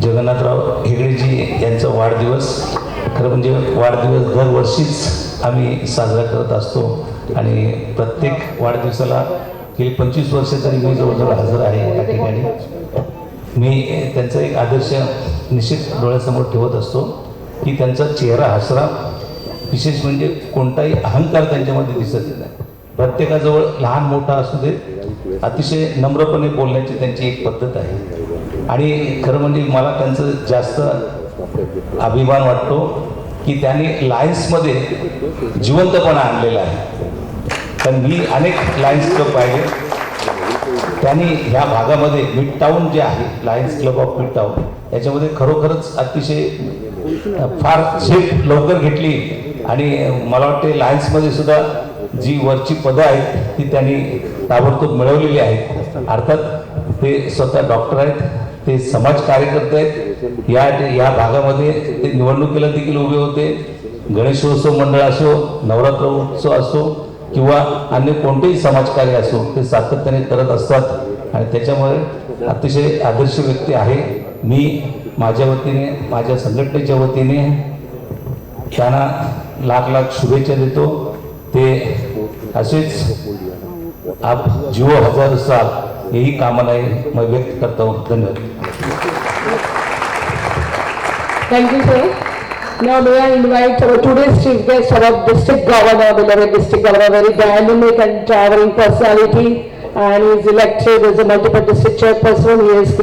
जगन्नाथराव हेगडेजी यांचा वाढदिवस. खरं म्हणजे वाढदिवस दरवर्षीच आम्ही साजरा करत असतो आणि प्रत्येक वाढदिवसाला गेली 25 वर्ष तरी मी जवळजवळ हजर आहे या ठिकाणी. मी त्यांचा एक आदर्श निश्चित डोळ्यासमोर ठेवत असतो की त्यांचा चेहरा हसरा, विशेष म्हणजे कोणताही अहंकार त्यांच्यामध्ये दिसत नाही. प्रत्येकाजवळ लहान मोठा असू दे, अतिशय नम्रपणे बोलण्याची त्यांची एक पद्धत आहे. आणि खरं म्हणजे मला त्यांचं जास्त अभिमान वाटतो की त्यांनी लायन्समध्ये जिवंतपणा आणलेला आहे. कारण मी अनेक लायन्स क्लब पाहिले, त्यांनी ह्या भागामध्ये मिड टाऊन जे आहे Lions Club of midtown याच्यामध्ये खरोखरच अतिशय फार शेप लवकर घेतली आणि मला वाटते लायन्समध्ये सुद्धा जी वरची पदं आहेत ती त्यांनी ताबडतोब मिळवलेली आहेत. अर्थात ते स्वतः डॉक्टर आहेत, ते समाज कार्यकर्ते आहेत. या भागामध्ये ते निवडणुकीला देखील उभे होते. गणेशोत्सव मंडळ असो, नवरात्र उत्सव असो किंवा अन्य कोणतेही समाजकार्य असो ते सातत्याने करत असतात आणि त्याच्यामुळे अतिशय आदर्श व्यक्ती आहे. मी माझ्या वतीने, माझ्या संघटनेच्या वतीने त्यांना लाख लाख शुभेच्छा देतो. ते असेच आप जीवो हजार साल यही कामनाएं मैं व्यक्त करता हूँ. धन्यवाद. Thank you, sir. Now may I invite our today's chief guest, our district governor, beloved district governor, very dynamic and towering personality, and he is elected as a multiple district chairperson. He is